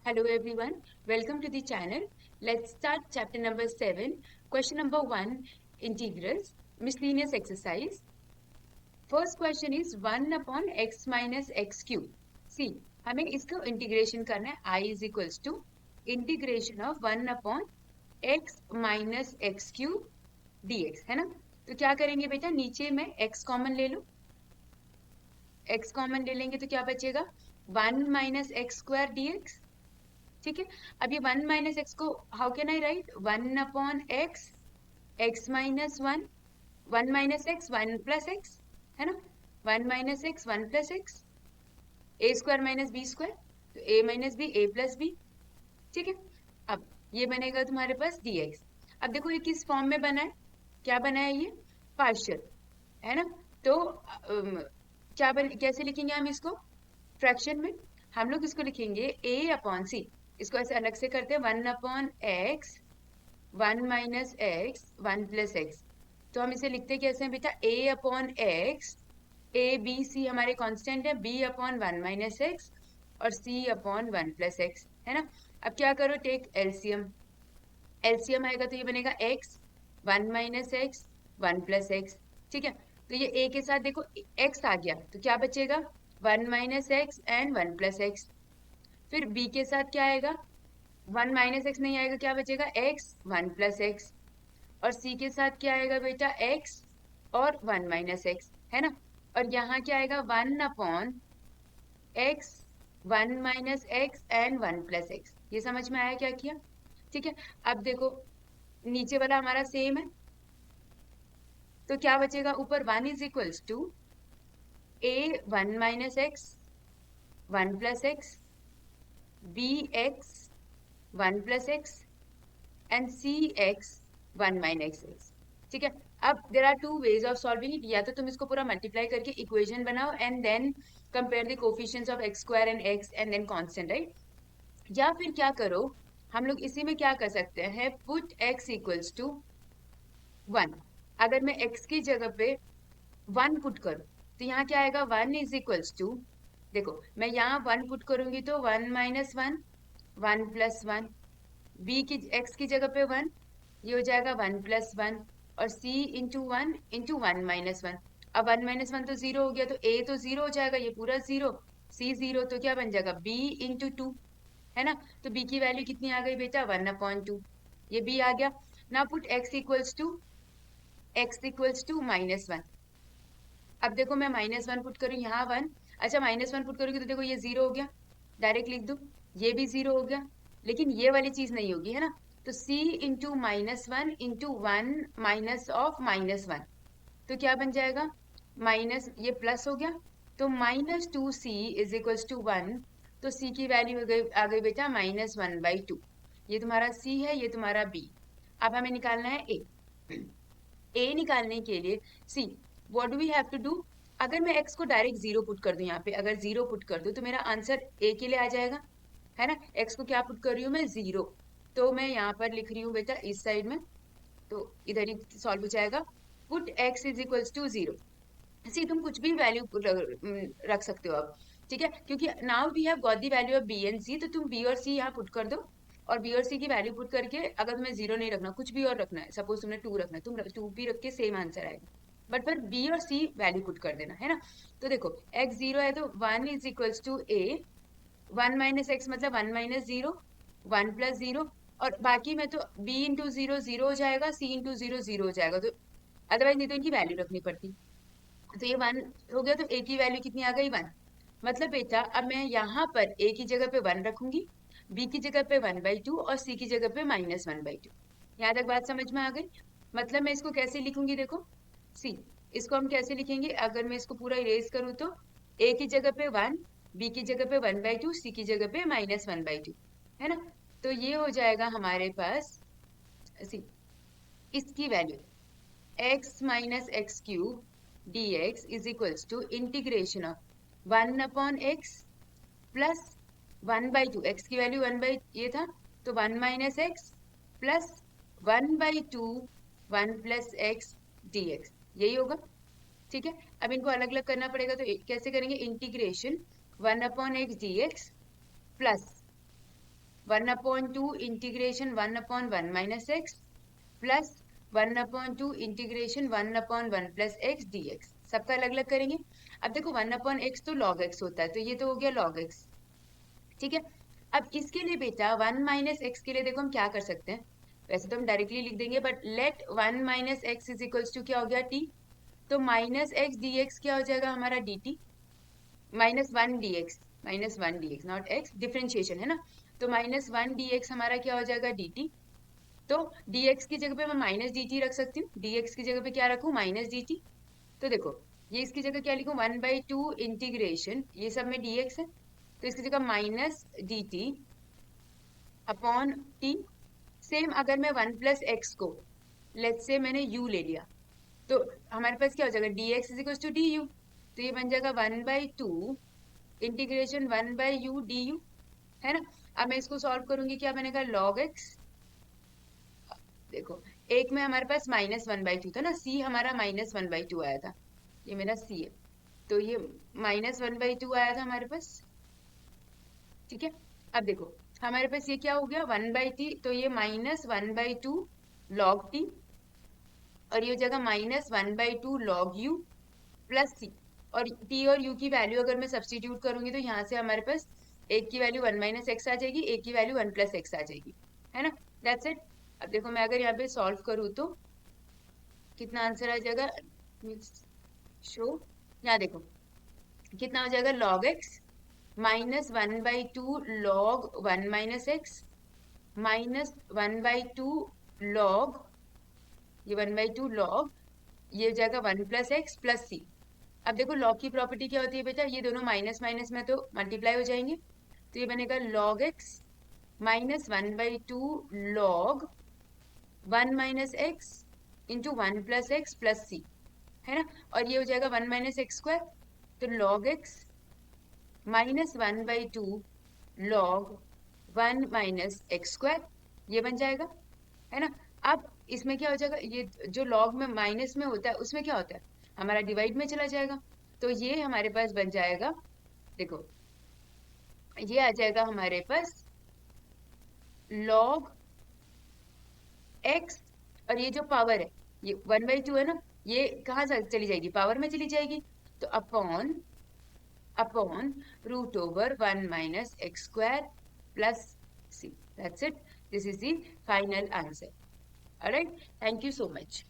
Hello everyone, welcome to the channel. Let's start chapter number 7. Question number 1, integrals, miscellaneous exercise. First question is 1 upon x minus x cube. See, हमें इसको integration करना है. I is equals to integration of 1 upon x minus x cube dx, है ना. तो क्या करेंगे बेटा, नीचे में x कॉमन ले लो. x कॉमन ले लेंगे तो क्या बचेगा, 1 माइनस एक्स स्क्वायर dx. ठीक है. अब ये 1 माइनस एक्स को how can I right, 1 upon x, x minus 1, 1 minus X 1 plus x, है ना. 1 माइनस एक्स 1 प्लस एक्स, ए स्क्वायर माइनस बी स्क्वायर, तो ए माइनस बी ए प्लस बी. ठीक है. अब ये बनेगा तुम्हारे पास dx. अब देखो ये किस फॉर्म में बना है, क्या बना है, ये पार्शियल है ना. तो कैसे लिखेंगे हम इसको, फ्रैक्शन में. हम लोग इसको लिखेंगे a अपॉन सी. इसको ऐसे अलग से करते हैं, 1 upon x 1 minus X 1 plus x. तो हम इसे लिखते कैसे हैं बेटा, a upon x, a b c हमारे कांस्टेंट है, b अपॉन 1 माइनस एक्स और c अपॉन 1 प्लस एक्स, है ना. अब क्या करो, टेक एलसीएम. एलसीएम आएगा तो ये बनेगा x 1 minus X 1 plus x. ठीक है. तो ये a के साथ देखो x आ गया तो क्या बचेगा, 1 minus x and 1 plus x. फिर b के साथ क्या आएगा, 1 माइनस एक्स नहीं आएगा, क्या बचेगा, x 1 प्लस एक्स. और c के साथ क्या आएगा बेटा, x और 1 माइनस एक्स, है ना. और यहाँ क्या आएगा, 1 upon x 1 minus x and 1 plus x. ये समझ में आया क्या किया. ठीक है. अब देखो नीचे वाला हमारा सेम है, तो क्या बचेगा, ऊपर 1 is equals to a 1 minus X 1 plus X, b x 1 plus X and C X 1 minus X. ठीक है. अब there are two ways of solving it. या तो तुम इसको पूरा मल्टीप्लाई करके इक्वेशन बनाओ and then compare the coefficients of X square and X and then constant, right. या फिर क्या करो, हम लोग इसी में क्या कर सकते हैं, पुट x इक्वल्स टू 1. अगर मैं x की जगह पे 1 पुट करूं तो यहाँ क्या आएगा, 1 इज इक्वल्स टू, देखो मैं यहाँ 1 पुट करूंगी तो 1 माइनस 1 1 प्लस 1, b की x की जगह पे 1, ये हो जाएगा 1 प्लस 1 और c इंटू 1 माइनस 1. अब 1 माइनस 1 तो 0 हो गया, तो a तो 0 हो जाएगा, ये पूरा 0, c 0, तो क्या बन जाएगा, b इंटू 2, है ना. तो b की वैल्यू कितनी आ गई बेटा, 1/2. ये b आ गया. ना पुट x इक्वल्स टू -1. अब देखो मैं -1 पुट करूँ, यहाँ 1, अच्छा -1 पुट करूँगी तो देखो ये 0 हो गया, डायरेक्ट लिख दो, ये भी 0 हो गया. लेकिन ये वाली चीज नहीं होगी, है ना. तो c into -1 into 1 minus of -1, तो क्या बन जाएगा, माइनस, ये प्लस हो गया, तो -2c इज इक्वल्स टू 1. तो c की वैल्यू आ गई बेटा -1/2. ये तुम्हारा c है, ये तुम्हारा b. अब हमें निकालना है a. a निकालने के लिए C, what do we have to do. अगर मैं x को डायरेक्ट 0 पुट कर दूं, यहाँ पे अगर 0 पुट कर दूं तो मेरा आंसर a के लिए आ जाएगा, है ना. x को क्या पुट कर रही हूँ मैं, 0. तो मैं यहाँ पर लिख रही हूँ बेटा इस साइड में, तो इधर ही सॉल्व हो जाएगा. Put x is equals to 0. See, तुम कुछ भी वैल्यू रख सकते हो अब, ठीक है, क्योंकि now we have got the value of b and c. तो तुम b और c यहाँ पुट कर दो, और b और c की वैल्यू पुट करके, अगर तुम्हें 0 नहीं रखना, कुछ भी और रखना है, सपोज तुमने 2 रखना है, तुम 2 भी रख के सेम आंसर आएगा, बट पर b और c वैल्यू पुट कर देना, है ना. तो देखो x 0 है तो 1 is equals to a 1 minus X मतलब 1 माइनस 0 1 प्लस 0, और बाकी में तो b इंटू 0 0 हो जाएगा, c इंटू 0 0 हो जाएगा, तो अदरवाइज नहीं तो इनकी वैल्यू रखनी पड़ती. तो ये 1 हो गया, तो a की वैल्यू कितनी आ गई, 1. मतलब बेटा अब मैं यहाँ पर a की जगह पे 1 रखूंगी, b की जगह पे 1/2 और c की जगह पे -1/2. यहाँ तक बात समझ में आ गई. मतलब मैं इसको कैसे लिखूंगी, देखो सी, इसको हम कैसे लिखेंगे, अगर मैं इसको पूरा इरेज करूँ तो a की जगह पे 1, b की जगह पे 1/2, c की जगह पे -1/2, है ना. तो ये हो जाएगा हमारे पास, सी, इसकी value x minus X cube dx is equals to integration of 1 upon x plus 1/2, x की वैल्यू 1 बाई ये था, तो 1 minus X plus 1/2 1 plus X dx, यही होगा. ठीक है. अब इनको अलग अलग करना पड़ेगा, तो कैसे करेंगे, integration 1 upon x dx plus 1/2 integration 1/1 minus X plus 1/2 integration 1/1 plus X dx। सबका अलग अलग करेंगे। अब देखो 1/x तो log x होता है, तो ये तो हो गया log x। ठीक है, अब इसके लिए बेटा 1 माइनस एक्स के लिए देखो हम क्या कर सकते हैं। वैसे तो हम डायरेक्टली लिख देंगे, but let 1 minus X is equals to क्या हो गया t। तो माइनस एक्स डी एक्स क्या हो जाएगा हमारा D T, minus one D x not x, differentiation है ना। तो माइनस वन डी एक्स हमारा क्या हो जाएगा डी टी। तो dx की जगह पे मैं माइनस डी टी रख सकती हूँ, dx की जगह पे क्या रखूँ माइनस डी टी। तो देखो ये इसकी जगह क्या लिखूँ 1/2 इंटीग्रेशन, ये सब में dx है तो इसकी जगह minus D T upon T. Same अगर मैं 1 प्लस एक्स को लेट्स से मैंने u ले लिया, तो हमारे पास क्या हो जाएगा dx is equal to D U. तो ये बन जाएगा 1/2 इंटीग्रेशन 1/u डी यू, है ना। अब मैं इसको सॉल्व करूंगी, क्या बनेगा log x। देखो एक में हमारे पास -1/2 था ना, c हमारा -1/2 आया था, ये मेरा c है। तो ये -1/2 आया था हमारे पास। ठीक है, अब देखो हमारे पास ये क्या हो गया 1/t, तो ये -1/2 log t, और ये हो जाएगा -1/2 log u प्लस c। और t और u की वैल्यू अगर मैं सब्सटीट्यूट करूंगी तो यहाँ से हमारे पास एक की वैल्यू 1 माइनस एक्स आ जाएगी, एक की वैल्यू 1 प्लस एक्स आ जाएगी, है ना। That's it. अब देखो मैं अगर यहाँ पे सॉल्व करूँ तो कितना आंसर आ जाएगा, शो। यहाँ देखो कितना हो जाएगा log x -1/2 log 1 minus x -1/2 log, ये 1/2 log, ये हो जाएगा 1 प्लस एक्स प्लस सी। अब देखो log की प्रॉपर्टी क्या होती है बेटा, ये दोनों माइनस माइनस में तो मल्टीप्लाई हो जाएंगे, तो ये बनेगा log x -1/2 log 1 minus x into 1 plus x plus C, है ना। और ये हो जाएगा 1 माइनस एक्स स्क्वायर, तो log x -1/2 log 1 minus x square, ये बन जाएगा, है ना। अब इसमें क्या हो जाएगा, ये जो log में माइनस में होता है उसमें क्या होता है हमारा डिवाइड में चला जाएगा, तो ये हमारे पास बन जाएगा, देखो ये आ जाएगा हमारे पास log x, और ये जो पावर है ये 1/2 है ना, ये कहाँ चली जाएगी पावर में चली जाएगी, तो upon upon √1 minus x square plus c। That's it. This is the final answer. All right. Thank you so much.